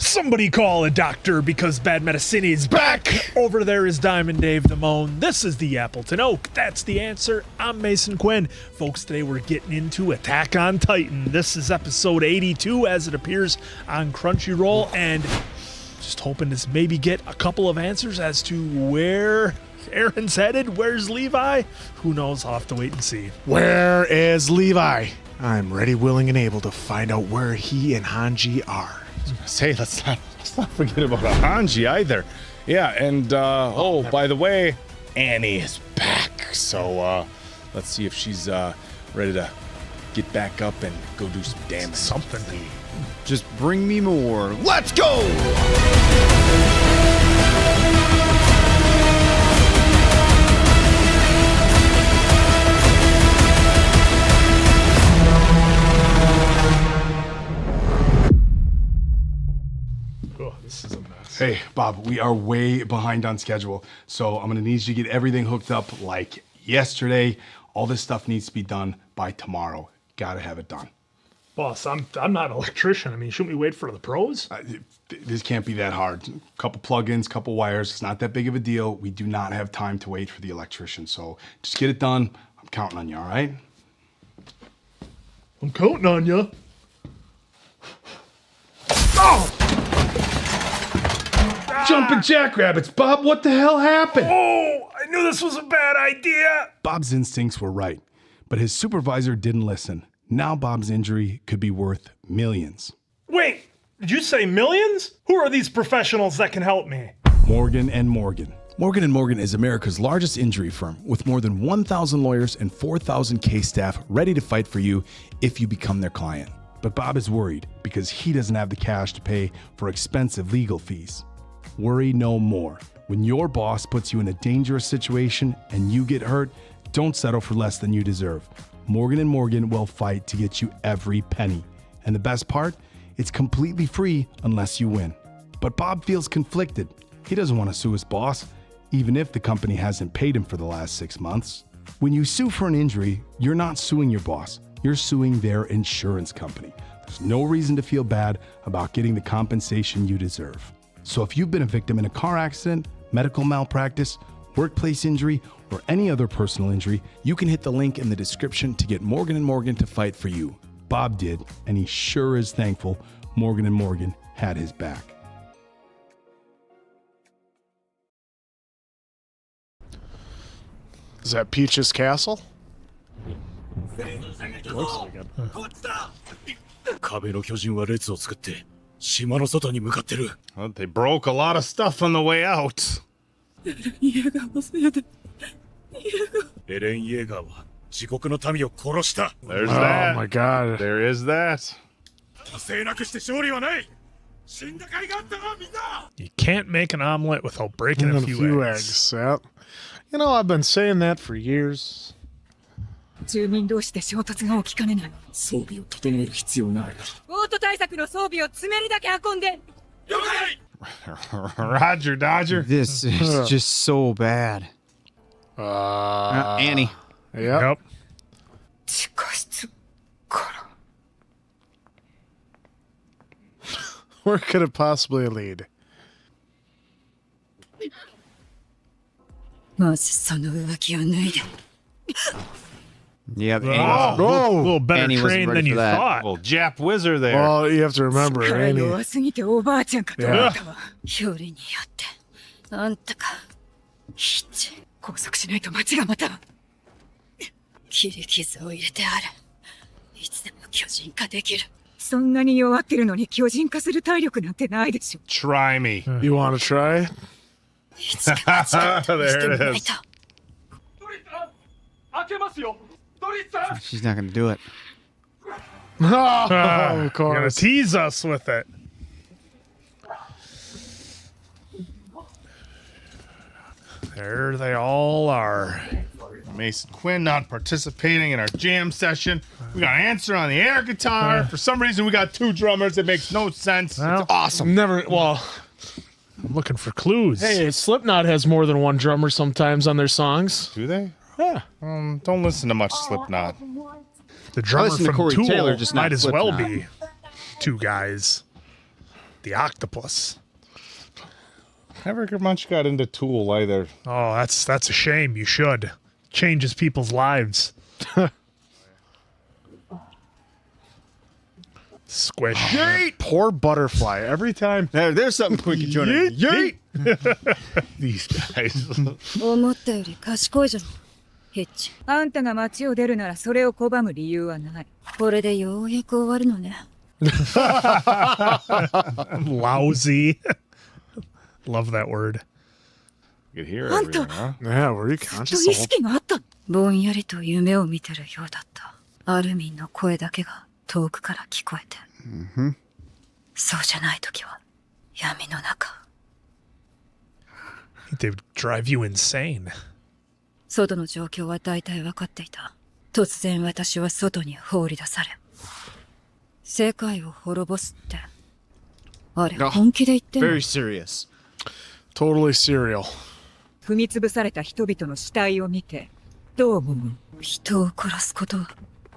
Somebody call a doctor because bad medicine is back. Over there is Diamond Dave the Moan. This is the Appleton Oak. That's the answer. I'm Mason Quinn. Folks, today we're getting into Attack on Titan. This is episode 82 as it appears on Crunchyroll, and just hoping to maybe get a couple of answers as to where Eren's headed. Where's Levi? Who knows? I'll have to wait and see. Where is Levi? I'm ready, willing, and able to find out where he and Hanji are. Say, let's not forget about Hanji either. Yeah, and by the way, Annie is back. So let's see if she's ready to get back up and go do some damage. Something. Just bring me more. Let's go! This is a mess. Hey, Bob, we are way behind on schedule, so I'm gonna need you to get everything hooked up like yesterday. All this stuff needs to be done by tomorrow. Gotta have it done. Boss, I'm not an electrician. I mean, shouldn't we wait for the pros? This can't be that hard. Couple plugins, couple wires. It's not that big of a deal. We do not have time to wait for the electrician, so just get it done. I'm counting on you, all right? I'm counting on you. Oh! Jumping jackrabbits, Bob, what the hell happened? Oh, I knew this was a bad idea. Bob's instincts were right, but his supervisor didn't listen. Now Bob's injury could be worth millions. Wait, did you say millions? Who are these professionals that can help me? Morgan & Morgan. Morgan & Morgan is America's largest injury firm with more than 1,000 lawyers and 4,000 case staff ready to fight for you if you become their client. But Bob is worried because he doesn't have the cash to pay for expensive legal fees. Worry no more. When your boss puts you in a dangerous situation and you get hurt, don't settle for less than you deserve. Morgan & Morgan will fight to get you every penny. And the best part? It's completely free unless you win. But Bob feels conflicted. He doesn't want to sue his boss, even if the company hasn't paid him for the last 6 months. When you sue for an injury, you're not suing your boss. You're suing their insurance company. There's no reason to feel bad about getting the compensation you deserve. So if you've been a victim in a car accident, medical malpractice, workplace injury, or any other personal injury, you can hit the link in the description to get Morgan & Morgan to fight for you. Bob did, and he sure is thankful Morgan & Morgan had his back. Is that Peach's castle? Well, they broke a lot of stuff on the way out. There's that. Oh my god. There is that. You can't make an omelet without breaking a few eggs. Yep. You know, I've been saying that for years. 住民同士で衝突が起きかねない。装備を整える必要がある。オート対策の装備を詰めるだけ運んで。了解。Roger, Dodger. This is just so bad. Annie. Yep. 地下室から。 Where could it possibly lead? まずその浮気を脱いで。 Yeah, Oh, a little better Annie wasn't trained ready than you for that. thought. Well, Jap Wizard there. Well, you have to remember, 力 Annie. 弱すぎておばあちゃんかと思ったわ。よりによってあんたか。ヒッチ拘束しないと町がまた。切り傷を入れてある。いつでも巨人化できる。そんなに弱ってるのに巨人化する体力なんてないでしょ。 Try me. You want to try? いつか町が試してみないと。 she's not gonna do it. Oh, of You're gonna course. tease us with it. There they all are. Mason Quinn not participating in our jam session. We got an answer on the air guitar. For some reason, we got 2 drummers. It makes no sense. Well, It's awesome. Never. Well, I'm looking for clues. hey, Slipknot has more than one drummer sometimes on their songs. Do they? Yeah. Don't listen to much Slipknot. The drummer listen to from Corey Tool Taylor, just not might as well Slipknot. be 2 guys. the octopus. Never much got into Tool either. Oh, that's a shame. You should. Changes people's lives. Squish. Yeet! Poor butterfly. Every time. There's something quick and joining. Yeet! These guys. 思ったより賢いじゃん。ヒッチ。あんたが街を出るならそれを拒む理由はない。これでようやく終わるのね。Lousy. Love that word. You could hear everything, huh? Yeah, were you ずっと conscious? 意 the whole- 識があったの。ぼんやりと夢を見てるようだった。アルミンの声だけが遠くから聞こえて。そうじゃない時は闇の中。They would drive you insane. 外の状況は大体分かっていた。突然私は外に放り出され。世界を滅ぼすって。あれ、本気で言ってんの？ Very serious. Totally serial. 踏み潰された人々の死体を見てどう思う？人を殺すことは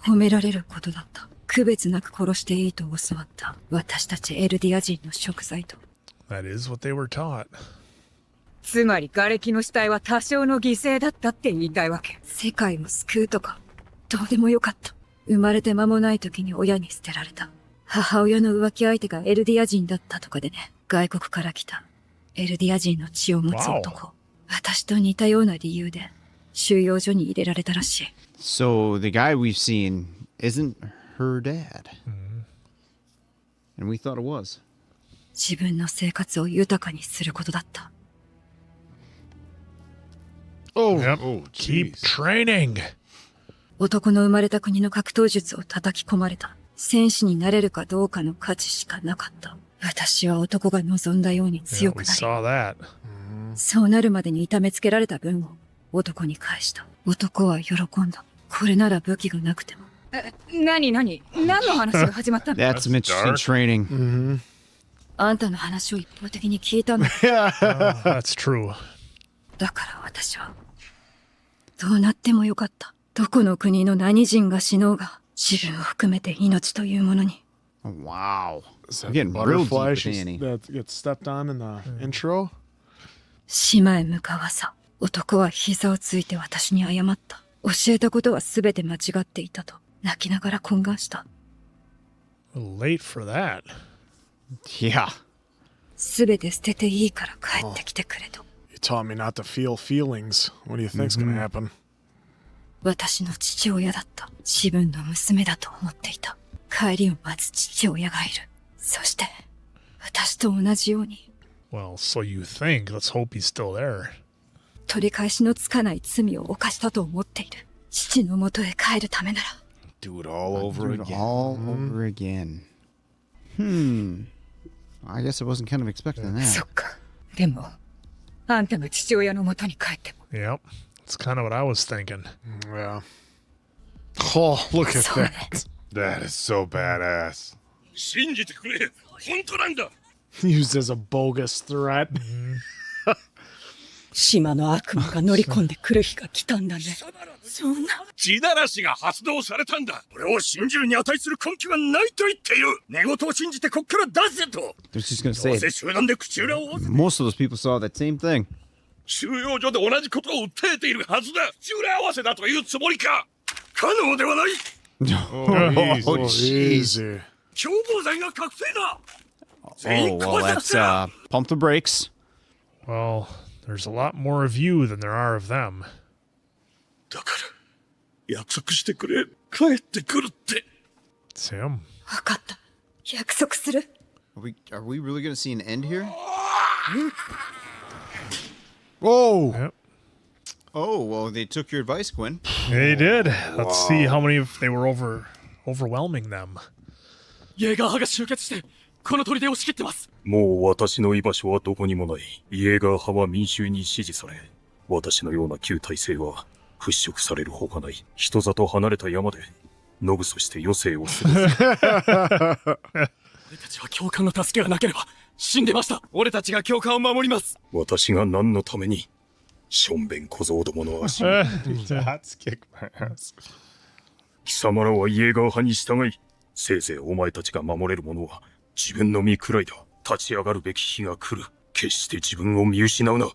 褒められることだった。区別なく殺していいと教わった。私たちエルディア人の食材と。That is what they were taught. つまり瓦礫の死体は多少の犠牲だったって言いたいわけ。世界を救うとか、どうでもよかった。生まれて間もない時に親に捨てられた。母親の浮気相手がエルディア人だったとかでね。外国から来たエルディア人の血を持つ男。私と似たような理由で収容所に入れられたらしい。So the guy we've seen isn't her dad. And we thought it was. 自分の生活を豊かにすることだった。Oh, Yep. Keep training. 男の生まれた国の格闘術を叩き込まれた。戦士になれるかどうかの価値しかなかった。私は男が望んだように Yeah, 強く we なり、 saw that. そうなるまでに痛めつけられた分を男に返した。男は喜んだ。これなら武器がなくても。何の話が始まったの？ That's some interesting training. あんたの話を一方的に聞いたの。 Oh, that's true. だから私は、どうなってもよかった。どこの国の何人が死のうが、自分を含めて命というものに。 Wow. Is We're that getting real deep butterfly with Annie. that gets stepped on in the intro? 島へ向かわさ。男は膝をついて私に謝った。教えたことは全て間違っていたと、泣きながら懇願した。Late for that. Yeah. 全て捨てていいから帰ってきてくれと。You taught me not to feel feelings. What do you think's gonna happen? 私の父親だった。自分の娘だと思っていた。帰りを待つ父親がいる。そして、私と同じように。Well, so you think. Let's hope he's still there. 取り返しのつかない罪を犯したと思っている。父の元へ帰るためなら。 Do it all over Do it again. all over again. I guess I wasn't kind of expecting そ that. っか。でも、あんたが父親の元に帰っても。 Yep. That's kind of what I was thinking. Yeah. Oh, look at そうね。 that. That is so badass. 信じてくれ。本当なんだ。 Used as a bogus threat. 島の悪魔が乗り込んでくる日が来たんだね。そんな。地ならしが発動されたんだ。俺を信じるに値する根拠はないと言っている。寝言を信じてこっから出せと。 I was just gonna どう say, せ集団で口裏を合わせ most of those people saw that same thing. 収容所で同じことを訴えているはずだ。口裏合わせだというつもりか。可能ではない。 Oh, jeez. Easy. 共謀罪が確定だ。 Oh, well, let's pump the brakes. Well, there's a lot more of you than there are of them. だから約束してくれ。帰ってくるって。 It's him. わかった。約束する。Are we really gonna see an end here? Oh, Yep. Oh, well, they took your advice, Quinn. They did. Let's see how many they were overwhelming them. イェーガー派が集結してこの砦を仕切ってます。もう私の居場所はどこにもない。イェーガー派は民衆に支持され、私のような旧体制は払拭されるほかない。人里離れた山でのぐそして余生を過ごす。俺たちは教官の助けがなければ死んでました。俺たちが教官を守ります。私が何のためにしょんべん小僧どもの足を That's kick my ass. 貴様らはイェーガー派に従い、せいぜいお前たちが守れるものは自分の身くらいだ。立ち上がるべき日が来る。決して自分を見失うな。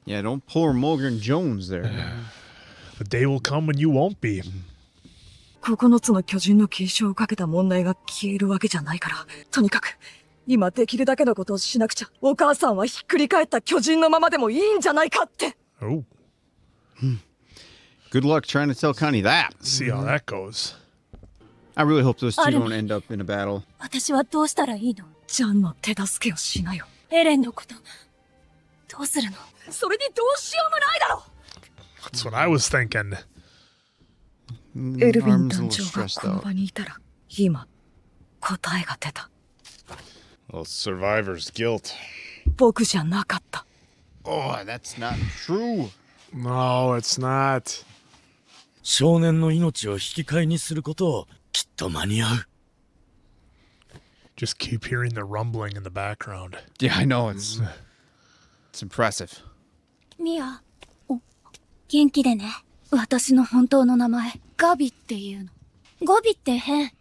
Yeah, don't pull Morgan Jones there. The day will come when you won't be. 9つの巨人の継承をかけた問題が消えるわけじゃないから、とにかく今できるだけのことをしなくちゃ。お母さんはひっくり返った巨人のままでもいいんじゃないかって。Oh, Good luck trying to tell Connie that. see how that goes. I really hope those two Armin. don't end up in a battle. 私はどうしたらいいの？ジャンの手助けをしなよ。エレンのことどうするの？それにどうしようもないだろ。 That's what I was thinking. エルヴィン Armin's a 団 little 長が stressed この out. 場にいたら、今答えが出た。 Well, survivor's guilt. 僕じゃなかった。 Oh, that's not true. No, it's not. 少年の命を引き換えにすることをきっと間に合う。 Just keep hearing the rumbling in the background. Yeah, I know. It's impressive. ミア、元気でね。私の本当の名前、ガビっていうの。ゴビって変。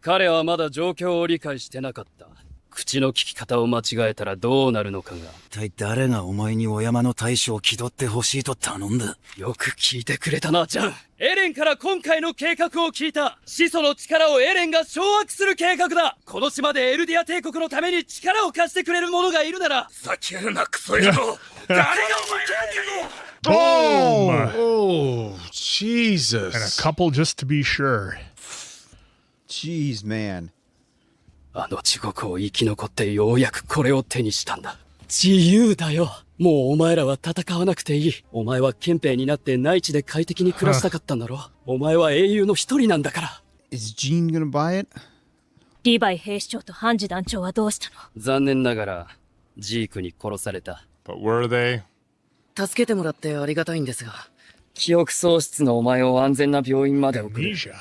彼はまだ状況を理解してなかった。口の利き方を間違えたらどうなるのかが。一体誰がお前にお山の大将を気取ってほしいと頼んだ。よく聞いてくれたな、ジャン。エレンから今回の計画を聞いた。始祖の力をエレンが掌握する計画だ。この島でエルディア帝国のために力を貸してくれる者がいるなら。ふざけるなクソ野郎。誰がお前なんだよ。 Boom! Oh, Jesus. And a couple just to be sure. Jeez, man. あの地獄を生き残ってようやくこれを手にしたんだ。自由だよ。もうお前らは戦わなくていい。お前は憲兵になって内地で快適に暮らしたかったんだろ。お前は英雄の一人なんだから。Is Jean gonna buy it? リヴァイ兵士長とハンジ団長はどうしたの？残念ながら、ジークに殺された。 But were they? 助けてもらってありがたいんですが、記憶喪失のお前を安全な病院まで送る。 Amnesia.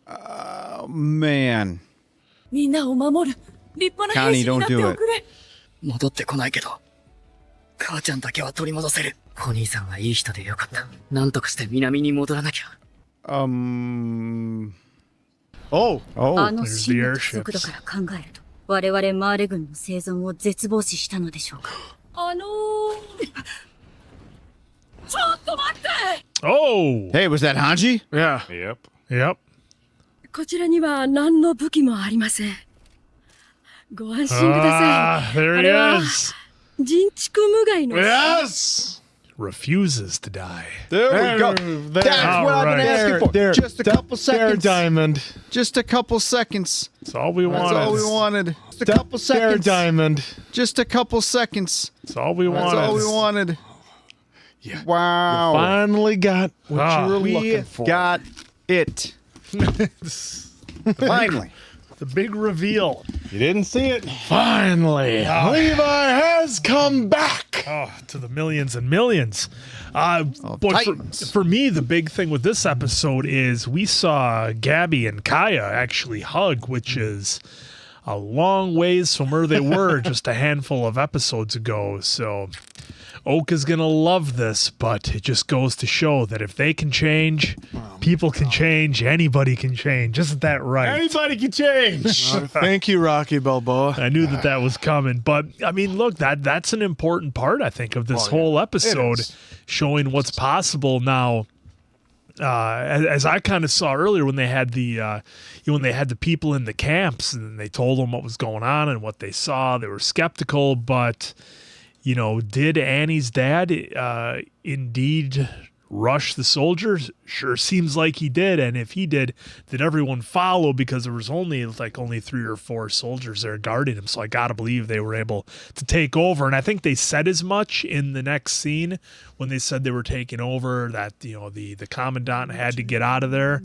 Oh, man. みんなを守る。立派な兵士になっておくれ。戻ってこないけど、母ちゃんだけは取り戻せる。お兄さんはいい人でよかった。なんとかして南に戻らなきゃ。Oh. あの進撃速度から考えると、我々マーレ軍の生存を絶望視したのでしょうか。ちょっと待って。 Oh! Hey, was that Hanji? Yeah. Yep. Yep. こちらには何の武器もありません。ご安心くださ Ah, い。 there あれ he は is. 人畜無害の。 Yes. Refuses to die. There we go. There. That's what I've been asking for. There. Just a couple There, seconds. Diamond. Just a couple seconds. That's all we That's wanted. all we wanted. Just a couple There, seconds. Diamond. Just a couple seconds. That's all we That's wanted. all we wanted. Yeah. Wow. Finally got what Ah. you were We looking for. got it. Finally. The big reveal. You didn't see it. Finally, Levi has come back. Oh, to the millions and millions. But Titans. for me, the big thing with this episode is we saw Gabby and Kaya actually hug, which is a long ways from where they were just a handful of episodes ago. So Oak is going to love this, but it just goes to show that if they can change, people can change, anybody can change. Isn't that right? Anybody can change. Thank you, Rocky Balboa. I knew that was coming, but I mean, look, that's an important part, I think, of this whole episode, showing what's possible now. As I kind of saw earlier when they had the when they had the people in the camps and they told them what was going on and what they saw, they were skeptical, but did Annie's dad indeed rush the soldiers? Sure seems like he did. And if he did everyone follow? Because there was only 3 or 4 soldiers there guarding him. So I got to believe they were able to take over. And I think they said as much in the next scene when they said they were taking over, that, the commandant had to get out of there.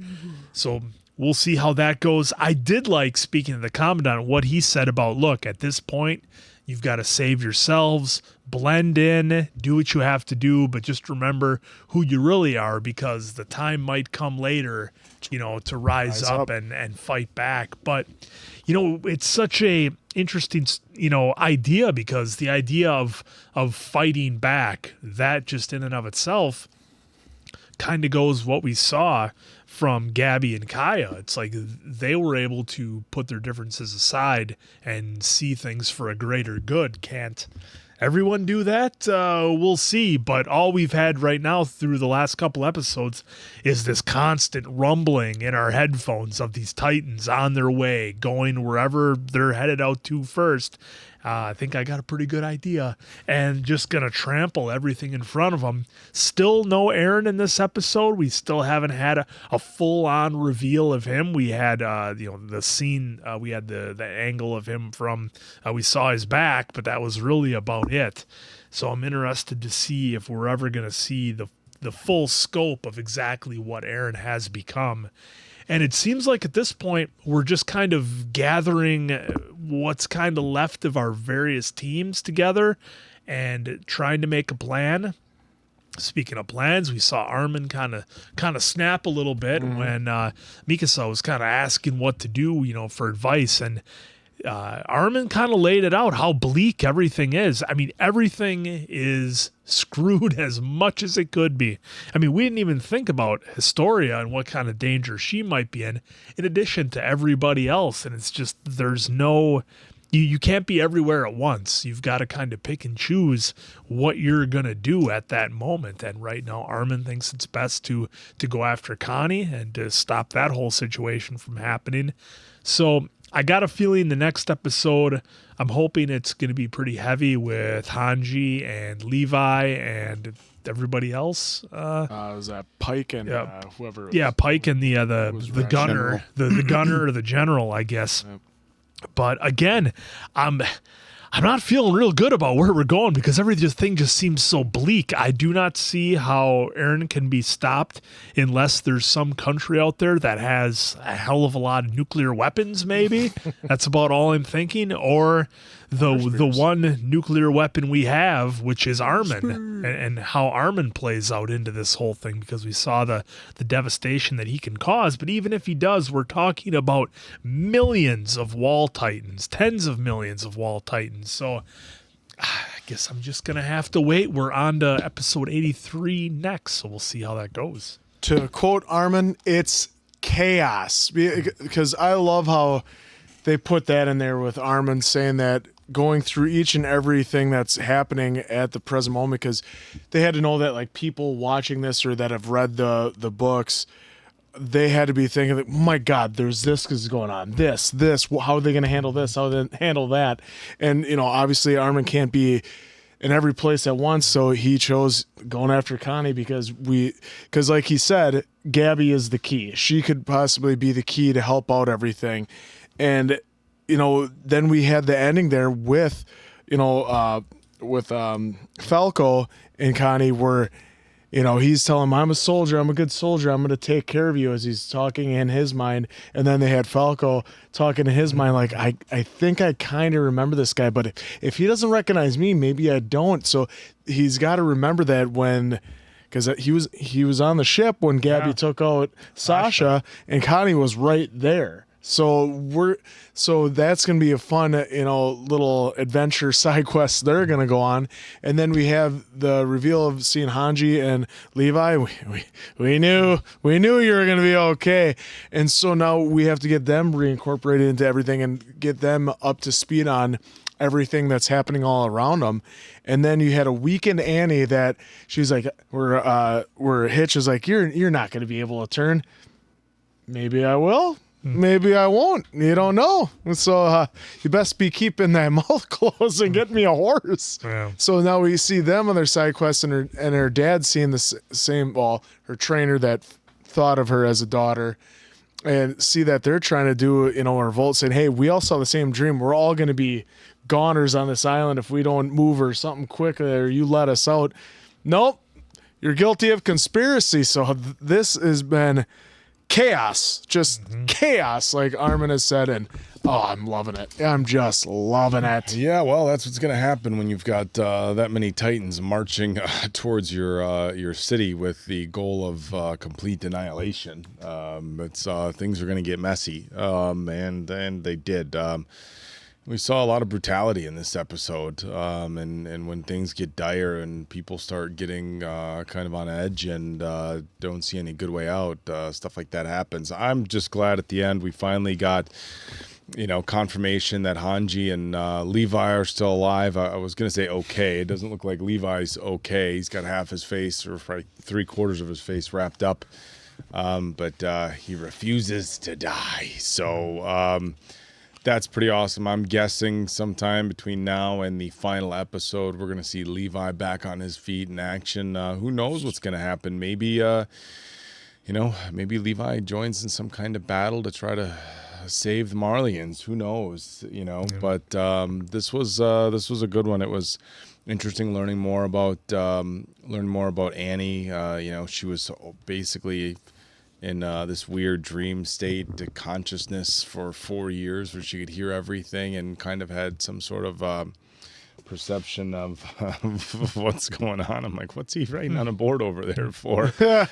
So we'll see how that goes. I did like, speaking of the commandant, what he said about, look, at this point, you've got to save yourselves, blend in, do what you have to do, but just remember who you really are, because the time might come later, to rise up and fight back. But, it's such a interesting, idea, because the idea of fighting back, that just in and of itself kind of goes what we saw from Gabby and Kaya. It's like they were able to put their differences aside and see things for a greater good. Can't everyone do that? We'll see. But all we've had right now through the last couple episodes is this constant rumbling in our headphones of these Titans on their way, going wherever they're headed out to first. I think I got a pretty good idea, and just going to trample everything in front of them. Still no Eren in this episode. We still haven't had a full-on reveal of him. We had, the scene, we had the angle of him from, we saw his back, but that was really about it. So I'm interested to see if we're ever going to see the full scope of exactly what Eren has become. And it seems like at this point, we're just kind of gathering what's kind of left of our various teams together and trying to make a plan. Speaking of plans, we saw Armin kind of snap a little bit when Mikasa was kind of asking what to do, for advice. And Armin kind of laid it out, how bleak everything is. I mean, everything is screwed as much as it could be. I mean, we didn't even think about Historia and what kind of danger she might be in addition to everybody else. And it's just, there's no, you can't be everywhere at once. You've got to kind of pick and choose what you're going to do at that moment. And right now, Armin thinks it's best to go after Connie and to stop that whole situation from happening. So I got a feeling the next episode, I'm hoping it's going to be pretty heavy with Hanji and Levi and everybody else. Was that Pike and whoever? Yeah, Pike and the gunner, the gunner or the general, I guess. Yep. But again, I'm not feeling real good about where we're going because everything just seems so bleak. I do not see how Eren can be stopped unless there's some country out there that has a hell of a lot of nuclear weapons, maybe. That's about all I'm thinking. Or the one nuclear weapon we have, which is Armin, and how Armin plays out into this whole thing, because we saw the devastation that he can cause. But even if he does, we're talking about millions of wall titans, tens of millions of wall titans. So I guess I'm just going to have to wait. We're on to episode 83 next, so we'll see how that goes. To quote Armin, it's chaos. Because I love how they put that in there with Armin saying that, going through each and everything that's happening at the present moment, because they had to know that, like, people watching this or that have read the books, they had to be thinking, like, oh my God, there's this is going on, this, how are they going to handle this, how are they handle that? And, obviously Armin can't be in every place at once, so he chose going after Connie because like he said, Gabby is the key. She could possibly be the key to help out everything. And then we had the ending there with Falco and Connie, where he's telling him, I'm a soldier, I'm a good soldier, I'm going to take care of you, as he's talking in his mind. And then they had Falco talking in his mind, like, I think I kind of remember this guy, but if he doesn't recognize me, maybe I don't. So he's got to remember that because he was on the ship when Gabby took out Sasha, and Connie was right there. So that's going to be a fun, little adventure side quest they're going to go on. And then we have the reveal of seeing Hanji and Levi. We knew you were going to be okay. And so now we have to get them reincorporated into everything and get them up to speed on everything that's happening all around them. And then you had a weakened Annie that she's like, where Hitch is like, you're not going to be able to turn. Maybe I will. Maybe I won't. You don't know. So you best be keeping that mouth closed and get me a horse. Yeah. So now we see them on their side quest, and her dad seeing the same, her trainer that thought of her as a daughter, and see that they're trying to do, a revolt, saying, hey, we all saw the same dream. We're all going to be goners on this island if we don't move or something quick, or you let us out. Nope. You're guilty of conspiracy. So this has been chaos, just chaos, like Armin has said, and I'm loving it. I'm just loving it. Yeah, well, that's what's going to happen when you've got that many Titans marching towards your city with the goal of complete annihilation. Things are going to get messy, and they did. We saw a lot of brutality in this episode, and when things get dire and people start getting kind of on edge and don't see any good way out, stuff like that happens. I'm just glad at the end we finally got, confirmation that Hanji and Levi are still alive. I was going to say okay. It doesn't look like Levi's okay. He's got half his face, or probably 3/4 of his face wrapped up, but he refuses to die. So that's pretty awesome. I'm guessing sometime between now and the final episode, we're going to see Levi back on his feet in action. Who knows what's going to happen? Maybe, maybe Levi joins in some kind of battle to try to save the Marlians. Who knows? But this was a good one. It was interesting learning more about Annie. She was basically in this weird dream state to consciousness for 4 years where she could hear everything and kind of had some sort of perception of what's going on. I'm like, what's he writing on a board over there for? But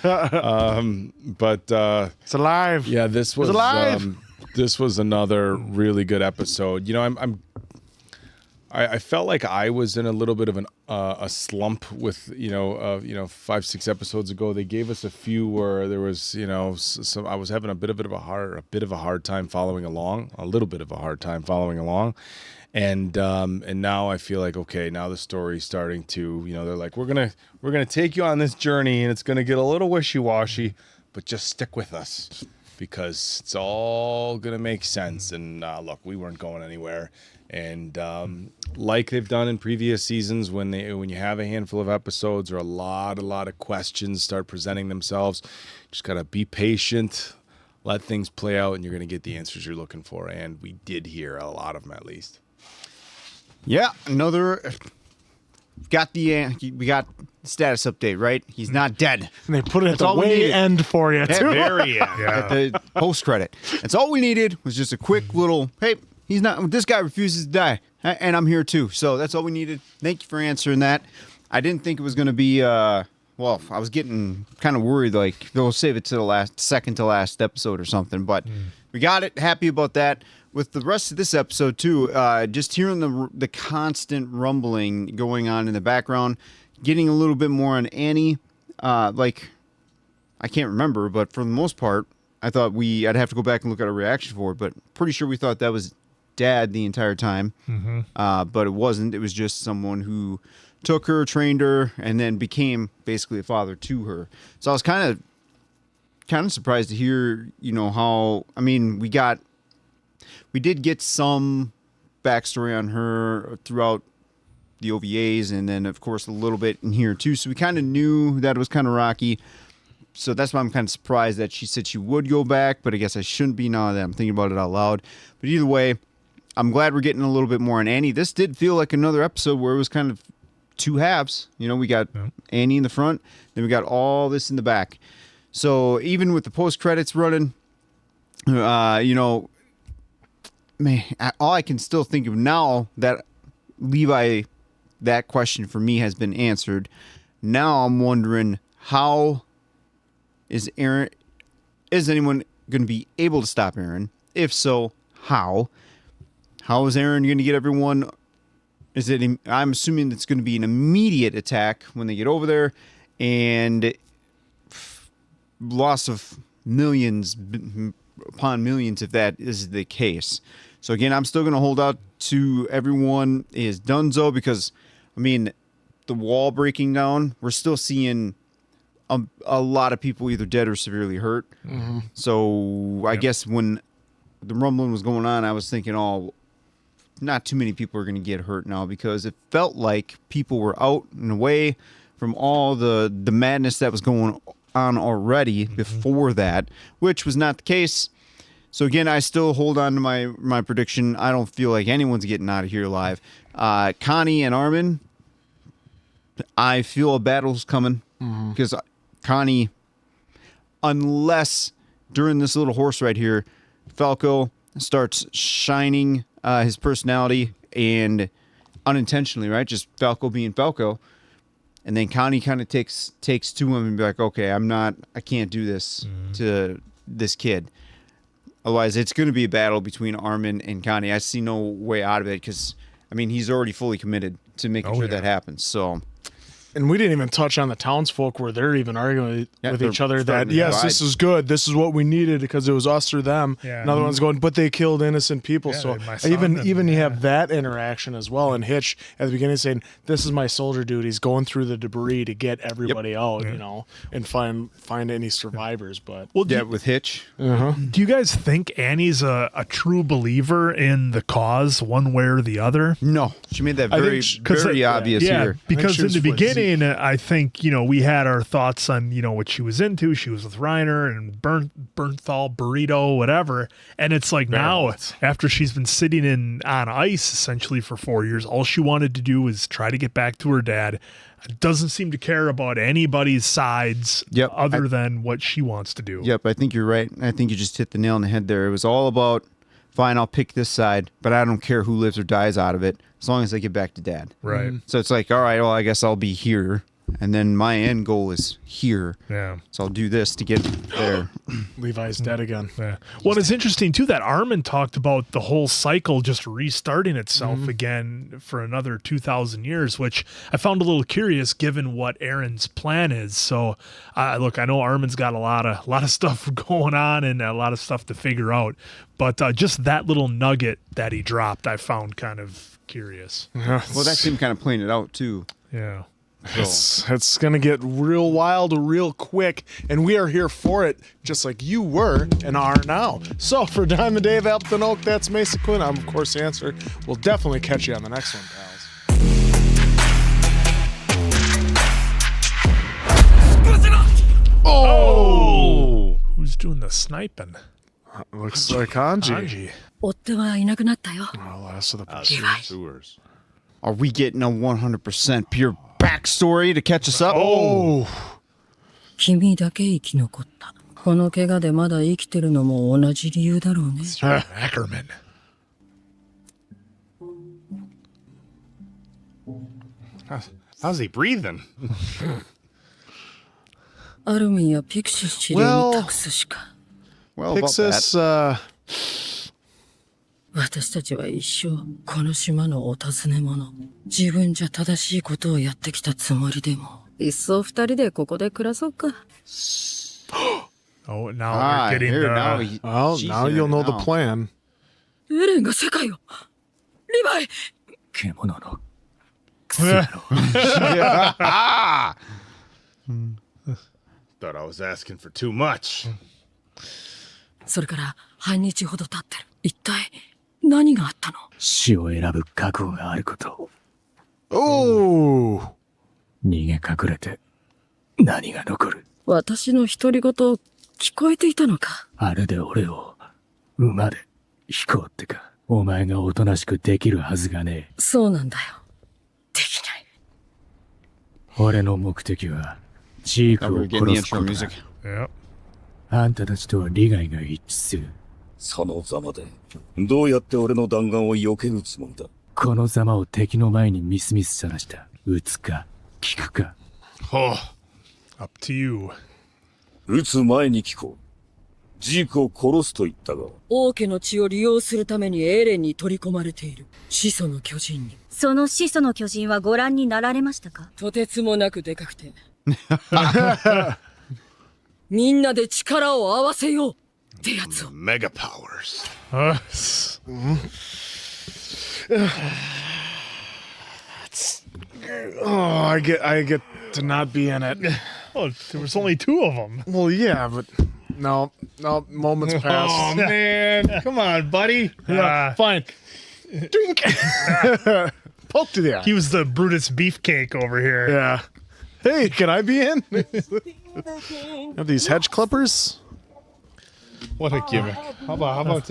it's alive. Yeah, this was alive. This was another really good episode. I felt like I was in a little bit of a slump with 5-6 episodes ago. They gave us a few where there was some, I was having a bit of a hard time following along, and now I feel like okay, now the story's starting to they're like we're gonna take you on this journey and it's gonna get a little wishy-washy, but just stick with us because it's all gonna make sense. And look, we weren't going anywhere. And like they've done in previous seasons, when you have a handful of episodes or a lot of questions start presenting themselves, just gotta be patient, let things play out, and you're gonna get the answers you're looking for. And we did hear a lot of them, at least. Yeah, we got the status update, right? He's not dead. And they put it at the way end for you, too. Very end, at the post credit. That's all we needed was just a quick little, hey, he's not. This guy refuses to die, and I'm here too. So that's all we needed. Thank you for answering that. I didn't think it was going to be. I was getting kind of worried, like they'll save it to the second to last episode or something. But we got it. Happy about that. With the rest of this episode too, just hearing the constant rumbling going on in the background, getting a little bit more on Annie. I can't remember, but for the most part, I thought I'd have to go back and look at a reaction for it, but pretty sure we thought that was Dad the entire time. But it wasn't. It was just someone who took her, trained her, and then became basically a father to her. So I was kind of surprised to hear, how, I mean, we did get some backstory on her throughout the OVAs, and then of course a little bit in here too. So we kind of knew that it was kind of rocky. So that's why I'm kind of surprised that she said she would go back, but I guess I shouldn't be now that I'm thinking about it out loud. But either way, I'm glad we're getting a little bit more on Annie. This did feel like another episode where it was kind of two halves. We got Annie in the front, then we got all this in the back. So even with the post-credits running, man, all I can still think of now that Levi, that question for me has been answered. Now I'm wondering, how is anyone going to be able to stop Eren? If so, how? How is Eren going to get everyone? I'm assuming it's going to be an immediate attack when they get over there, and loss of millions upon millions if that is the case. So again, I'm still going to hold out to everyone is donezo because, I mean, the wall breaking down, we're still seeing a lot of people either dead or severely hurt. So I guess when the rumbling was going on, I was thinking, not too many people are going to get hurt now, because it felt like people were out and away from all the madness that was going on already before that, which was not the case. So again, I still hold on to my prediction. I don't feel like anyone's getting out of here alive. Connie and Armin, I feel a battle's coming, because Connie, unless during this little horse right here, Falco starts shining his personality, and unintentionally, right? Just Falco being Falco. And then Connie kind of takes to him and be like, okay, I can't do this to this kid. Otherwise, it's going to be a battle between Armin and Connie. I see no way out of it because, I mean, he's already fully committed to making sure that happens. So, And we didn't even touch on the townsfolk where they're even arguing with each other that, starting to yes, divide. this is good. This is what we needed because it was us or them. Yeah. Another one's going, but they killed innocent people. Yeah, So my son even and- you have that interaction as well. And Hitch at the beginning saying, this is my soldier dude. He's going through the debris to get everybody out, you know, and find any survivors. But Well, yeah, with Hitch. do you guys think Annie's a true believer in the cause, one way or the other? No, she made that I very, think very obvious Yeah, here. because she in was the for beginning, I think, you know, we had our thoughts on, you know, what she was into. She was with Reiner and Bernthal, Burrito, whatever. And it's like now, after she's been sitting on ice essentially for 4 years, all she wanted to do was try to get back to her dad. Doesn't seem to care about anybody's sides other than what she wants to do. Yep, I think you're right. I think you just hit the nail on the head there. It was all about, fine, I'll pick this side, but I don't care who lives or dies out of it as long as I get back to dad. Right. So it's like, all right, well, I guess I'll be here. And then my end goal is here. Yeah. So I'll do this to get there. Levi's dead again. Yeah. Well, it's interesting too that Armin talked about the whole cycle just restarting itself again for another 2,000 years, which I found a little curious given what Eren's plan is. So, look, I know Armin's got a lot of stuff going on and a lot of stuff to figure out, but just that little nugget that he dropped, I found kind of curious. Well, that's him kind of playing it out too. Yeah. It's going to get real wild real quick, and we are here for it, just like you were and are now. So for Diamond Dave, Appleton Oak, that's Mason Quinn. I'm, of course, the answer. We'll definitely catch you on the next one, pals. Oh! Who's doing the sniping? Looks like Hanji. Anji. 追っ手はいなくなったよ。 Oh, last of the Sewers. Are we getting a 100% pure backstory to catch us up? Oh! 君だけ生き残った。この怪我でまだ生きてるのも同じ理由だろうね。 Ackerman. How's he breathing? アルミンやピクシス司令に託すしか。 Well, about that. Pixis, 私たちは一生この島のお尋ね者。自分じゃ正しいことをやってきたつもりでも。いっそ二人でここで暮らそうか。 Oh, now we're getting now the... well, she's now in you'll it know the now. plan. エレンが世界を。リヴァイ 獣の Thought I was asking for too much. それから半日ほど経ってる。一体何があったの？死を選ぶ覚悟があること。 Oh! 逃げ隠れて何が残る？私の独り言聞こえていたのか？あれで俺を馬で引こうってか。お前がおとなしくできるはずがねえ。そうなんだよ。できない。俺の目的はジー Now ク we're を getting the 殺すこ intro と music. だ。 Yep. あんたたちとは利害が一致する。そのざまで、どうやって俺の弾丸を避けるつもりだ。このざまを敵の前にみすみすさらした。撃つか、聞くか。 Oh, up to you. 撃つ前に聞こう。ジークを殺すと言ったが。王家の血を利用するためにエレンに取り込まれている。始祖の巨人に。その始祖の巨人はご覧になられましたか？とてつもなくでかくて。みんなで力を合わせようってやつを。 Mega powers. Oh, I get to not be in it. Oh, there was only two of them. Well, yeah, but no, moments passed. Oh, man. Come on, buddy. Yeah, fine. Drink. Poke to the eye. He was the Brutus Beefcake over here. Yeah. Hey, can I be in? Have these hedge clippers? What a gimmick. How about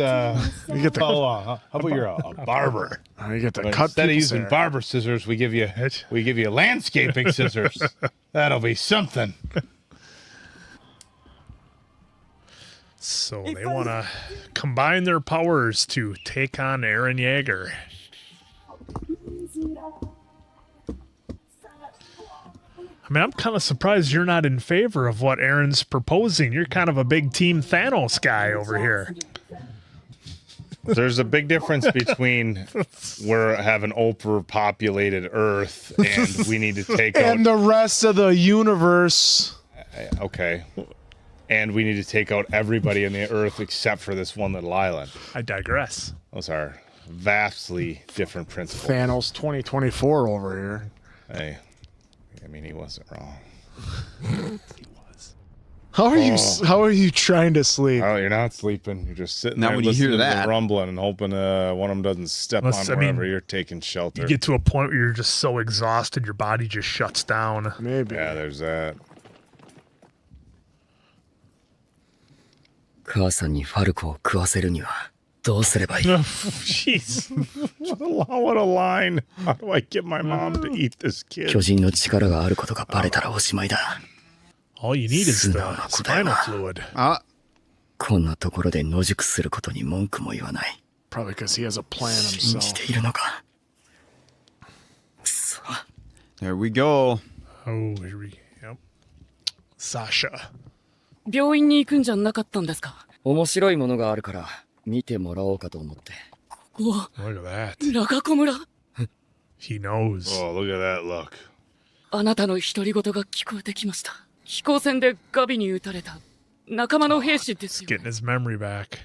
You get the how about you're a barber? you get the But cut instead of piece using there. barber scissors, we give you landscaping scissors. That'll be something. So they want to combine their powers to take on Eren Jaeger. I mean, I'm kind of surprised you're not in favor of what Eren's proposing. You're kind of a big Team Thanos guy over here. There's a big difference between we're have an overpopulated Earth and we need to take out And the rest of the universe. okay. And we need to take out everybody on the Earth except for this one little island. I digress. Those are vastly different principles. Thanos 2024 over here. Hey, I mean, he wasn't wrong. How are you trying to sleep? Oh, you're not sleeping. You're just sitting Not there when you hear listening to that. the rumbling and hoping one of them doesn't step Unless, on I mean, wherever you're taking shelter. You get to a point where you're just so exhausted, your body just shuts down. Maybe. Yeah, there's that. 母さんにファルコを食わせるにはどうすればいい？ Jeez. What a line. How do I get my mom to eat this kid? 巨人の力があることがバレたらおしまいだ。 All you need is the spinal fluid. あ、こんなところで野宿することに文句も言わない。 Probably because he has a plan 信じ himself. ているのか。くそ。 there we go. Oh, here we go. Sasha. 病院に行くんじゃなかったんですか？面白いものがあるから見てもらおうかと思って。ここは Look at that. 長子村。 He knows. Oh, look at that look. あなたの独り言が聞こえてきました。飛行船でガビに撃たれた仲間の兵士ですよ。 Getting his memory back.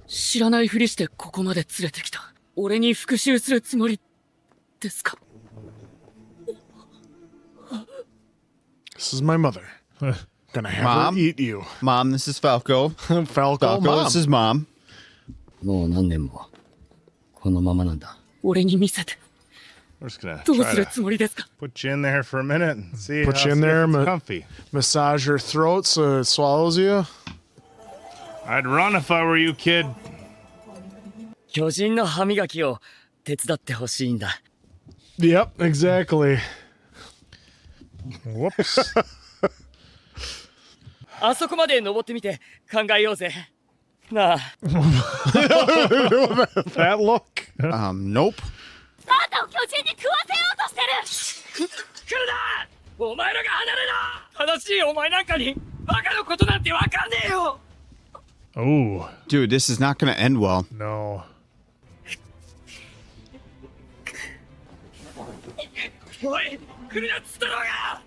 知らないふりしてここまで連れてきた。俺に復讐するつもりですか？ This is my mother. Gonna have Mom? her eat you. Mom, this is Falco. Falco, Falco, mom. this is Mom. もう何年もこのままなんだ。俺に見せて。 We're just gonna どう try する to つもりですか？ put you in there for a minute and see, Put you in see there, if it's ma- comfy. Massage your throat so it swallows you. I'd run if I were you, kid. 巨人の歯磨きを手伝ってほしいんだ。 Yep, exactly. Whoops. あそこまで登ってみて考えようぜ。なあ。 That look. Nope. あなたを巨人に食わせようとしてる。来るな！お前らが離れな！正しいお前なんかにバカのことなんてわかんねえよ。 Oh, Dude, this is not gonna end well. no. おい、来るなっつったろうが！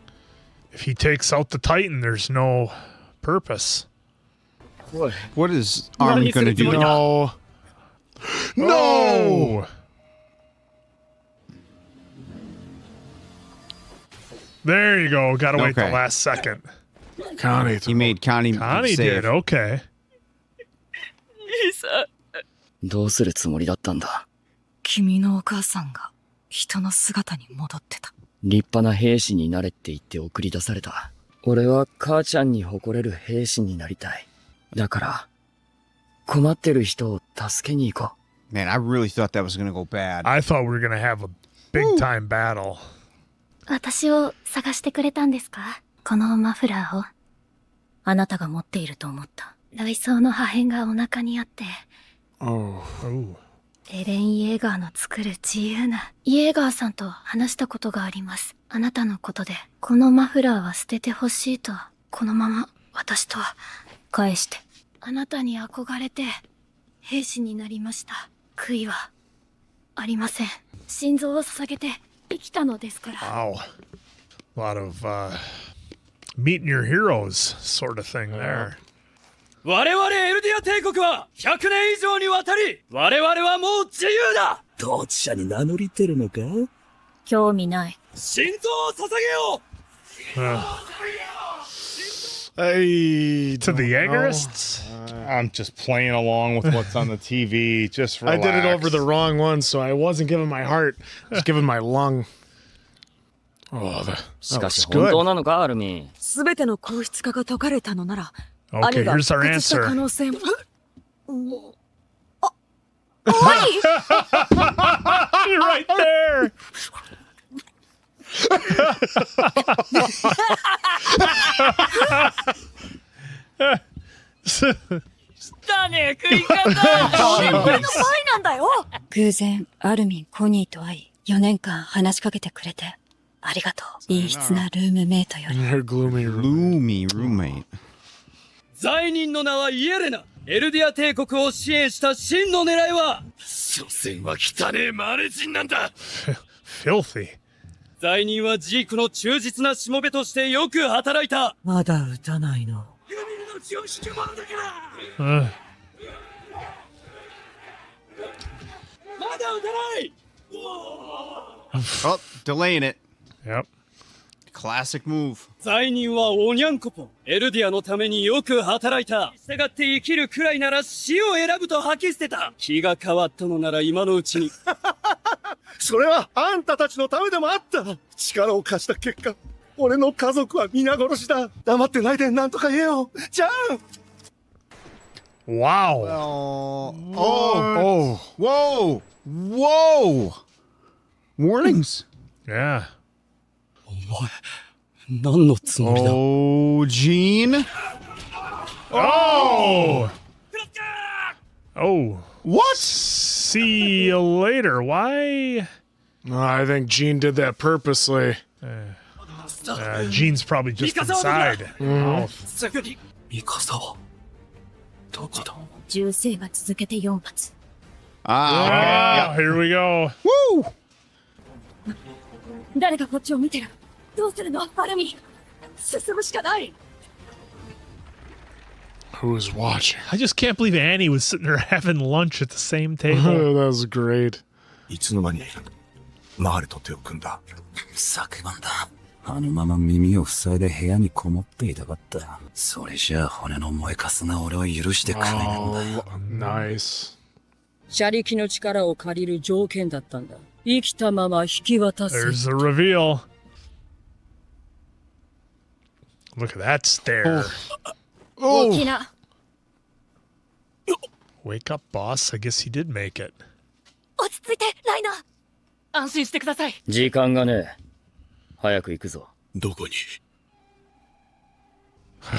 If he takes out the Titan, there's no purpose. What is Armin gonna do now? No. No. There you go. Gotta wait the Okay. last second. Connie. He made Connie Connie save. did. Okay. 兄さん。どうするつもりだったんだ？君のお母さんが人の姿に戻ってた。立派な兵士になれって言って送り出された。俺は母ちゃんに誇れる兵士になりたい。だから、困ってる人を助けに行こう。 Man, I really thought that was gonna go bad. I thought we were gonna have a big time battle. 私を探してくれたんですか？このマフラーを。あなたが持っていると思った。雷装の破片がお腹にあって。 Oh. Oh. エレン・イエーガーの作る自由な。イエーガーさんと話したことがあります。あなたのことで、このマフラーは捨ててほしいと、このまま私と返して。あなたに憧れて、兵士になりました。悔いはありません。心臓を捧げて生きたのですから。 Wow. A lot of meeting your heroes sort of thing there. 我々エルディア帝国は100年以上にわたり、我々はもう自由だ！統治者に名乗りてるのか？興味ない。心臓を捧げよう！ Hey, To the Jaegerists? I'm just playing along with what's on the TV. Just I relax. did it over the wrong one, so I wasn't giving my heart. I was giving my lung. Oh, that しかし was 本当 good. なのか、アルミン。すべての皇室化が解かれたのなら、 Okay, 兄が here's our 復活した可 answer. 能性も。You're right there. だね、食い方！先輩の前なんだよ。偶然、アルミン、コニーと会い、4年間話しかけてくれて、ありがとう。陰湿なルームメイトより。 Her gloomy room. Gloomy roommate. 罪人の名はイエレナ。エルディア帝国を支援した真の狙いは所詮は汚ねえマネ人なんだ。 Filthy. 罪人はジークの忠実なしもべとしてよく働いた。まだ撃たないの。ユミルの血を引くものだから。 Uh, まだ撃たない。 Oh, delaying it. yep. Classic move. 罪人はおにゃんこぽ。エルディアのためによく働いた。従って生きるくらいなら死を選ぶと吐き捨てた。気が変わったのなら今のうちに。それはあんたたちのためでもあった。力を貸した結果、俺の家族は皆殺しだ。黙ってないでなんとか言えよ。じゃん。 Wow. Oh. Whoa. Whoa. Warnings. Yeah. 何のつもりだ。 Oh, Gene. Oh. Oh. What? See you later. Why? I think Gene did that purposely. Gene's probably just inside. Oh. すぐに。ミカサはどこだ。銃声が続けて4発。 Ah, here we go. Woo. 誰かこっちを見てる。どうするのアルミン。進むしかない。 Who was watching? I just can't believe Annie was sitting there having lunch at the same table. That was great. いつの間にマーレと手を組んだ。昨晩だ。あのまま耳を塞いで部屋にこもっていたかった。それじゃあ骨の燃えかすが俺を許してくれないんだよ。 Nice. 車力の力を借りる条件だったんだ。生きたまま引き渡す。 There's the reveal. Look at that stare. 大きな。 Wake up, boss. I guess he did make it. 落ち着いて、ライナー。安心してください。時間がねえ。早く行くぞ。どこに。世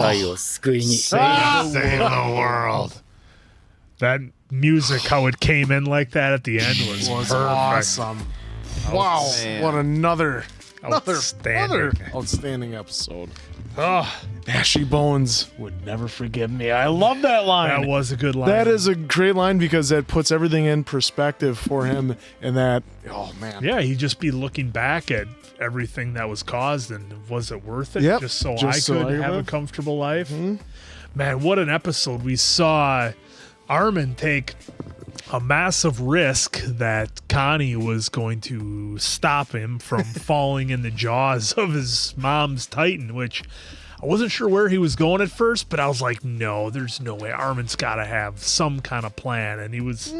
界を救いに。 Save the world. That music, how it came in like that at the end was perfect. Awesome. Wow. What another Outstanding. outstanding episode. Oh, Ashy Bones would never forgive me. I love that line. that was a good line. That is a great line because that puts everything in perspective for him. And that, oh man. Yeah, he'd just be looking back at everything that was caused and was it worth it? Yep, Just so just I so could I have a could. comfortable life. Man, what an episode. We saw Armin take a massive risk that Connie was going to stop him from falling in the jaws of his mom's Titan, which I wasn't sure where he was going at first, but I was like, no, there's no way. Armin's got to have some kind of plan. And he was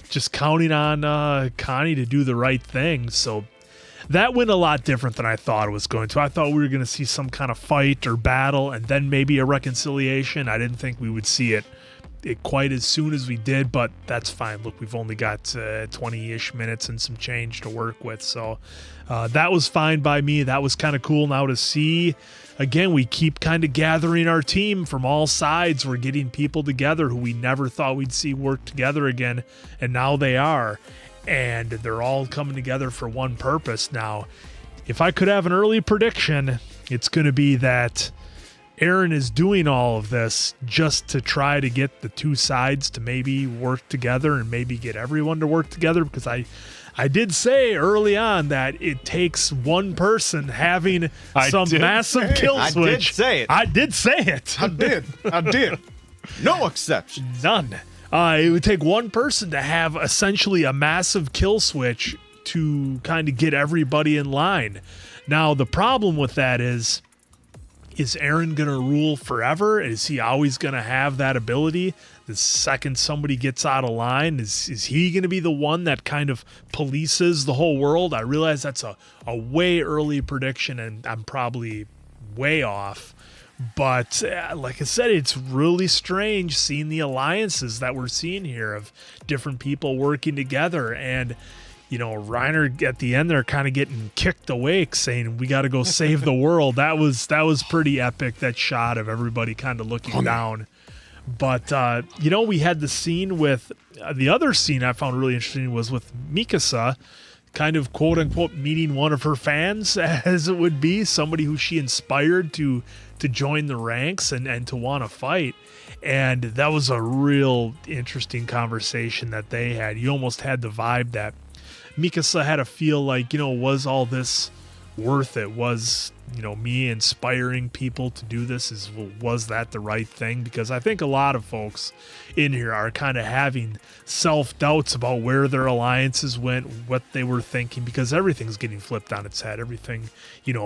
just counting on Connie to do the right thing. So that went a lot different than I thought it was going to. I thought we were going to see some kind of fight or battle and then maybe a reconciliation. I didn't think we would see it quite as soon as we did, but that's fine. Look, we've only got 20-ish minutes and some change to work with, so that was fine by me. That was kind of cool now to see. Again, we keep kind of gathering our team from all sides. We're getting people together who we never thought we'd see work together again, and now they are, and they're all coming together for one purpose. Now, if I could have an early prediction, it's going to be that Eren is doing all of this just to try to get the two sides to maybe work together and maybe get everyone to work together, because I did say early on that it takes one person having some massive kill switch. I did say it. I did say it. I did. No exceptions. None. It would take one person to have essentially a massive kill switch to kind of get everybody in line. Now, the problem with that is Eren going to rule forever? Is he always going to have that ability? The second somebody gets out of line, is he going to be the one that kind of polices the whole world? I realize that's a way early prediction, and I'm probably way off. But like I said, it's really strange seeing the alliances that we're seeing here of different people working together. And you know, Reiner at the end there kind of getting kicked awake saying, we got to go save the world. That was pretty epic, that shot of everybody kind of looking down. But, you know, we had the scene with, the other scene I found really interesting was with Mikasa kind of quote unquote meeting one of her fans, as it would be, somebody who she inspired to join the ranks and to want to fight. And that was a real interesting conversation that they had. You almost had the vibe that Mikasa had to feel like, was all this worth it? Was, me inspiring people to do this? Was that the right thing? Because I think a lot of folks in here are kind of having self-doubts about where their alliances went, what they were thinking, because everything's getting flipped on its head. Everything,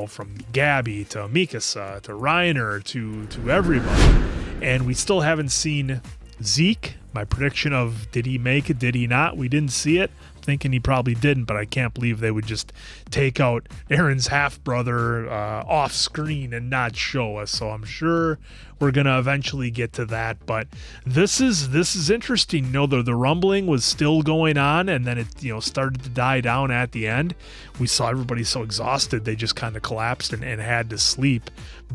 from Gabby to Mikasa to Reiner to everybody. And we still haven't seen Zeke. My prediction of did he make it, did he not? We didn't see it. Thinking he probably didn't, but I can't believe they would just take out Eren's half-brother off screen and not show us. So I'm sure we're gonna eventually get to that. But this is interesting. The rumbling was still going on, and then it started to die down at the end. We saw everybody so exhausted they just kind of collapsed and had to sleep.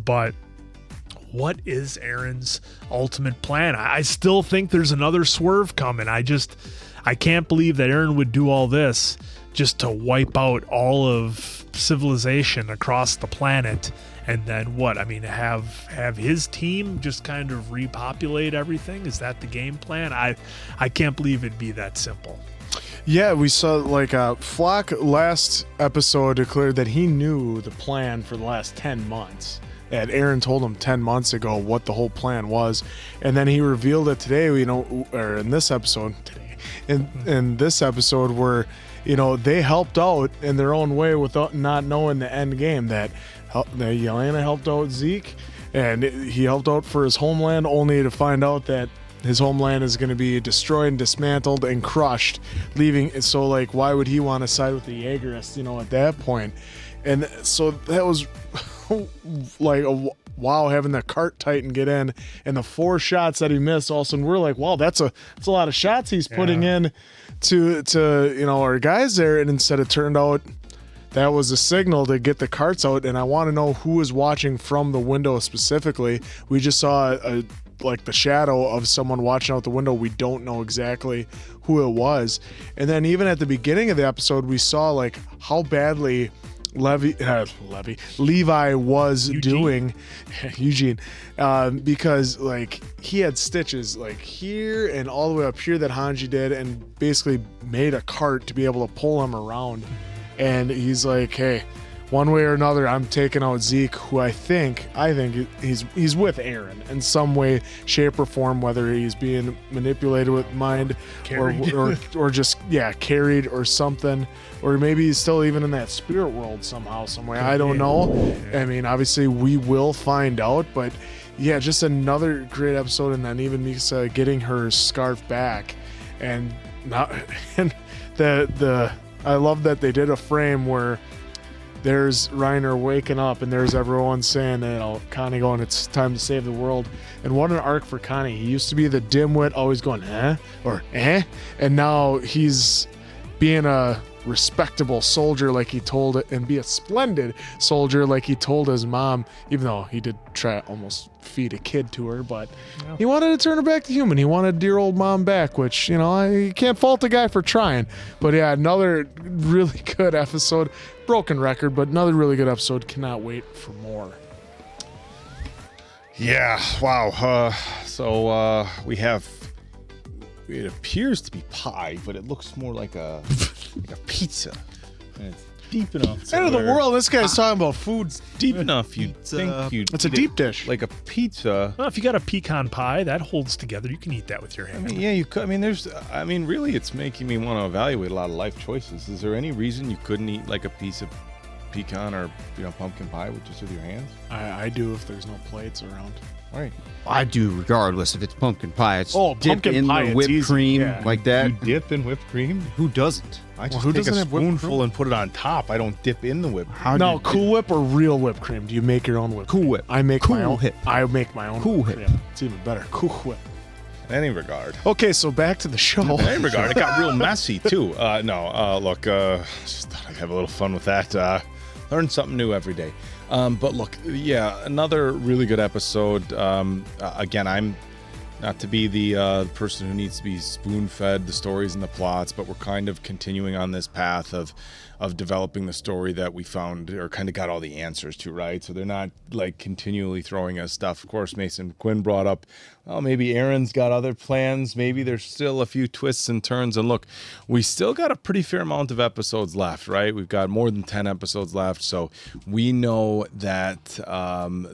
But what is Eren's ultimate plan? I still think there's another swerve coming. I can't believe that Eren would do all this just to wipe out all of civilization across the planet, and then what? I mean, have his team just kind of repopulate everything? Is that the game plan? I can't believe it'd be that simple. Yeah, we saw Flock last episode declared that he knew the plan for the last 10 months. That Eren told him 10 months ago what the whole plan was, and then he revealed it today, or in this episode today. In this episode where they helped out in their own way without not knowing the end game, that Yelena helped out Zeke and he helped out for his homeland, only to find out that his homeland is going to be destroyed and dismantled and crushed, leaving. So why would he want to side with the Jaegerists at that point? And so that was wow, having the cart Titan get in and the 4 shots that he missed, all of a sudden we're like, wow, that's a lot of shots he's putting in to our guys there. And instead it turned out that was a signal to get the carts out. And I want to know who was watching from the window specifically. We just saw the shadow of someone watching out the window. We don't know exactly who it was. And then even at the beginning of the episode, we saw how badly Levi was doing Eugene, because he had stitches here and all the way up here that Hanji did, and basically made a cart to be able to pull him around. And he's like, hey, one way or another, I'm taking out Zeke, who I think he's with Eren in some way, shape, or form, whether he's being manipulated with mind or just carried or something, or maybe he's still even in that spirit world somehow, some way. I don't know. I mean, obviously we will find out, but yeah, just another great episode. And then even Mikasa getting her scarf back, and I love that they did a frame where there's Reiner waking up and there's everyone saying, Connie going, it's time to save the world. And what an arc for Connie. He used to be the dimwit, always going, or and now he's being a respectable soldier like he told it, and be a splendid soldier like he told his mom, even though he did try to almost feed a kid to her, but he wanted to turn her back to human. He wanted dear old mom back, which, I can't fault the guy for trying. But yeah, another really good episode. Broken record, but another really good episode. Cannot wait for more. Yeah, wow. So we have, it appears to be pie, but it looks more like a pizza. And it's deep enough. End of the world. This guy's talking about food. Deep enough. You'd think you'd. It's a deep dish. Like a pizza. Well, if you got a pecan pie that holds together, you can eat that with your hand. You could. Really, it's making me want to evaluate a lot of life choices. Is there any reason you couldn't eat like a piece of pecan or pumpkin pie with your hands? I do if there's no plates around. Right. I do regardless if it's pumpkin pie. It's dipped pumpkin in pie, the whipped cream like that. You dip in whipped cream? Who doesn't? I just take a spoonful and put it on top. I don't dip in the whipped cream. No, Cool Whip or real whipped cream? Do you make your own whipped cream? Cool Whip. I make my own. Whip. I make my own. Cool Whip. Yeah, it's even better. Cool Whip. In any regard. Okay, so back to the show. In any regard, it got real messy too. Look, just thought I'd have a little fun with that. Learn something new every day. But look, yeah, another really good episode. Again, I'm not to be the person who needs to be spoon-fed the stories and the plots, but we're kind of continuing on this path of developing the story that we found or kind of got all the answers to, right? So they're not like continually throwing us stuff. Of course, Mason Quinn brought up, well, maybe Eren's got other plans. Maybe there's still a few twists and turns. And look, we still got a pretty fair amount of episodes left, right? We've got more than 10 episodes left. So we know that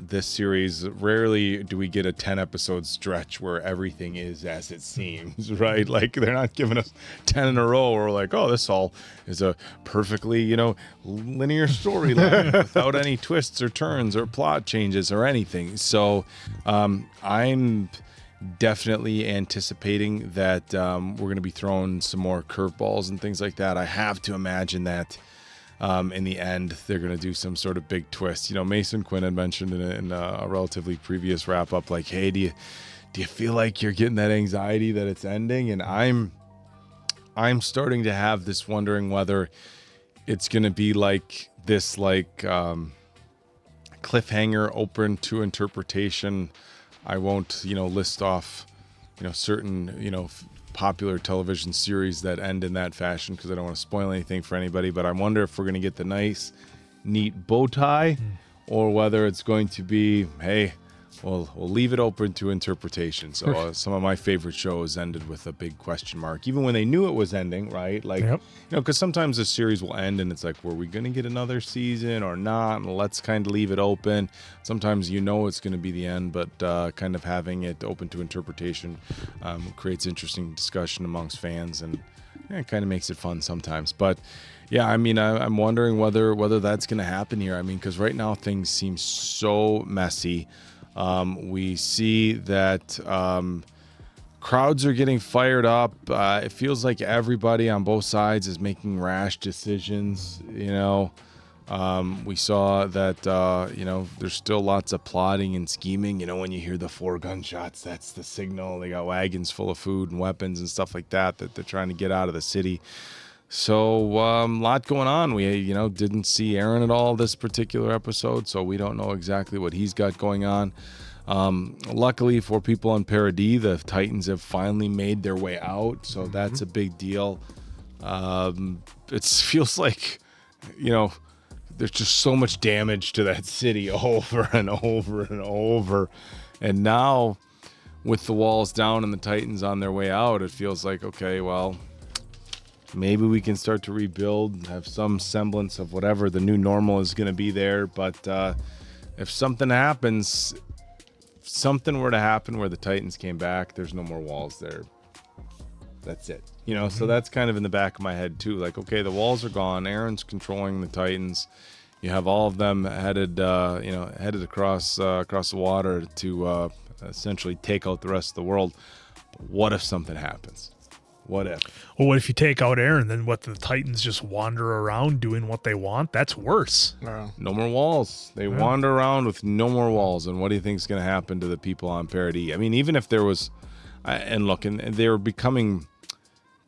this series, rarely do we get a 10 episode stretch where everything is as it seems, right? Like they're not giving us 10 in a row where we're like, oh, this all is a perfectly, linear storyline without any twists or turns or plot changes or anything. So I'm definitely anticipating that we're going to be throwing some more curveballs and things like that. I have to imagine that in the end, they're going to do some sort of big twist. Mason Quinn had mentioned in a relatively previous wrap up, like, hey, do you feel like you're getting that anxiety that it's ending? And I'm starting to have this wondering whether it's going to be like this, cliffhanger open to interpretation. I won't, list off, certain, popular television series that end in that fashion because I don't want to spoil anything for anybody. But I wonder if we're going to get the nice, neat bow tie or whether it's going to be, hey, we'll leave it open to interpretation. So some of my favorite shows ended with a big question mark, even when they knew it was ending, right? Like, because sometimes a series will end and it's like, were we going to get another season or not? And let's kind of leave it open. Sometimes it's going to be the end, but kind of having it open to interpretation creates interesting discussion amongst fans, and it kind of makes it fun sometimes. But yeah, I'm wondering whether that's going to happen here. Because right now things seem so messy. We see that crowds are getting fired up. It feels like everybody on both sides is making rash decisions. We saw that, there's still lots of plotting and scheming. When you hear the 4 gunshots, that's the signal. They got wagons full of food and weapons and stuff like that they're trying to get out of the city. So a lot going on. We, didn't see Eren at all this particular episode, so we don't know exactly what he's got going on. Luckily for people on Paradis, the Titans have finally made their way out, so that's a big deal. It feels like, there's just so much damage to that city over and over and over. And now, with the walls down and the Titans on their way out, it feels like, okay, well, maybe we can start to rebuild, have some semblance of whatever the new normal is going to be there. But if something were to happen where the Titans came back, there's no more walls there. That's it. So that's kind of in the back of my head too. Like, okay, the walls are gone. Eren's controlling the Titans. You have all of them headed across the water to essentially take out the rest of the world. What if something happens? What if? Well, what if you take out Eren? Then what? The Titans just wander around doing what they want? That's worse. No more walls. They wander around with no more walls. And what do you think is going to happen to the people on Paradis? Even if there was, and they're becoming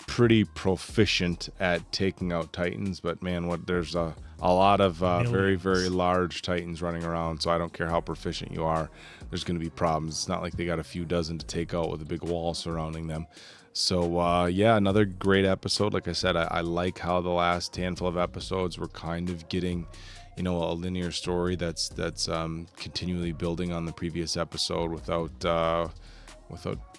pretty proficient at taking out Titans, but man, there's a lot of very, very large Titans running around. So I don't care how proficient you are, there's going to be problems. It's not like they got a few dozen to take out with a big wall surrounding them. So, another great episode. Like I said, I like how the last handful of episodes were kind of getting, a linear story that's continually building on the previous episode without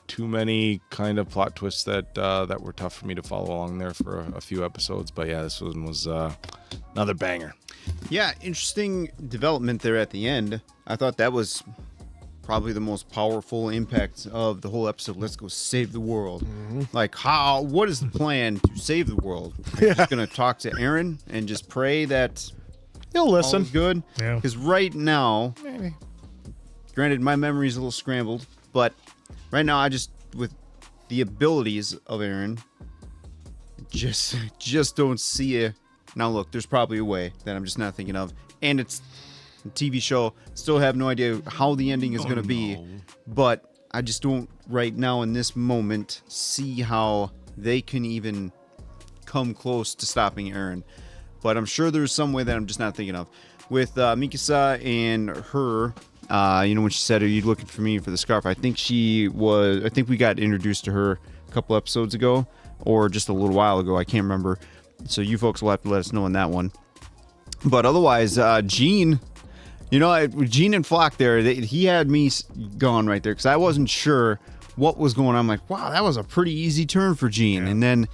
too many kind of plot twists that were tough for me to follow along there for a few episodes. But yeah, this one was another banger. Yeah, interesting development there at the end. I thought that was probably the most powerful impact of the whole episode. Let's go save the world. Like, what is the plan to save the world? I'm just gonna talk to Eren and just pray that he'll listen. All is good. Yeah. Because right now, granted, my memory is a little scrambled, but right now, I just, with the abilities of Eren, just don't see it. Now look, there's probably a way that I'm just not thinking of, and it's TV show. Still have no idea how the ending is going to be, but I just don't right now in this moment see how they can even come close to stopping Eren. But I'm sure there's some way that I'm just not thinking of. With Mikasa and her When she said, "Are you looking for me for the scarf?" I think we got introduced to her a couple episodes ago, or just a little while ago. I can't remember. So you folks will have to let us know on that one. But otherwise, Gene, Gene and Flock there, he had me gone right there because I wasn't sure what was going on. I'm like, wow, that was a pretty easy turn for Gene. Yeah. And then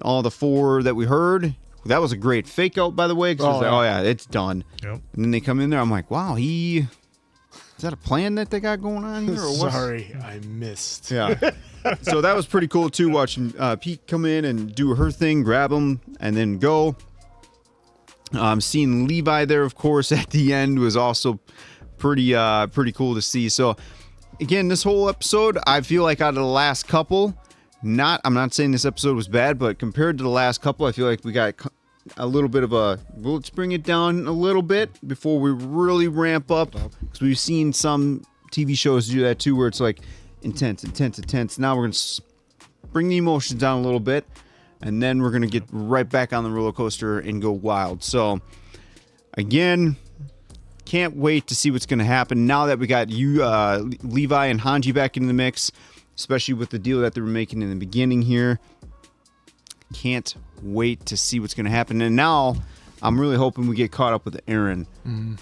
all the 4 that we heard, that was a great fake out, by the way. Because oh yeah, it's done. Yep. And then they come in there. I'm like, wow, is that a plan that they got going on here? Or what? Sorry, I missed. Yeah. So that was pretty cool too, watching Pete come in and do her thing, grab him, and then go. Seeing Levi there, of course, at the end was also pretty cool to see. So again, this whole episode, I feel like out of the last couple, I'm not saying this episode was bad, but compared to the last couple, I feel like we got a little bit of let's bring it down a little bit before we really ramp up, because we've seen some TV shows do that too, where it's like intense. Now we're going to bring the emotions down a little bit, and then we're going to get right back on the roller coaster and go wild. So again, can't wait to see what's going to happen now that we got Levi and Hanji back in the mix, especially with the deal that they were making in the beginning here. Can't wait to see what's going to happen. And now I'm really hoping we get caught up with Eren,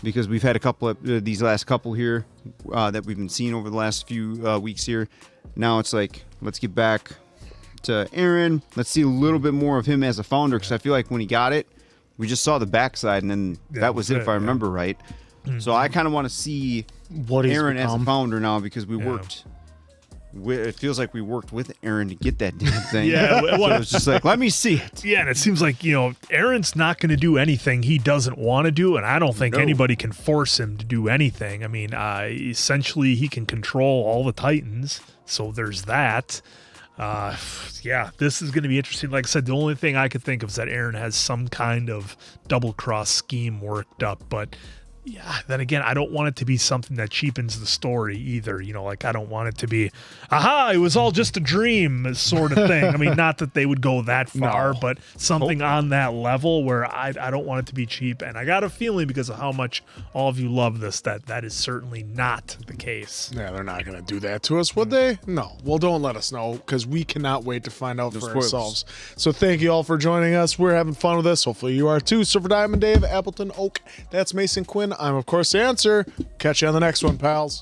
because we've had a couple of these last couple here that we've been seeing over the last few weeks here. Now it's like, let's get back to Eren. Let's see a little bit more of him as a founder, because I feel like when he got it, we just saw the backside, and then that was it, if I remember right. So I kind of want to see what Eren as a founder now, because we worked. It feels like we worked with Eren to get that damn thing. So it's just like, let me see it. Yeah, and it seems like, Eren's not going to do anything he doesn't want to do, and I don't think anybody can force him to do anything. I mean, essentially, he can control all the Titans, so there's that. This is going to be interesting. Like I said, the only thing I could think of is that Eren has some kind of double-cross scheme worked up, but yeah, then again, I don't want it to be something that cheapens the story either. I don't want it to be, it was all just a dream sort of thing. I mean, not that they would go that far, but something on that level where I don't want it to be cheap. And I got a feeling, because of how much all of you love this, that is certainly not the case. Yeah, they're not going to do that to us, would they? No. Well, don't let us know, because we cannot wait to find out for ourselves. So thank you all for joining us. We're having fun with this. Hopefully you are too. So for Diamond Dave, Appleton Oak, that's Mason Quinn. I'm, of course, the answer. Catch you on the next one, pals.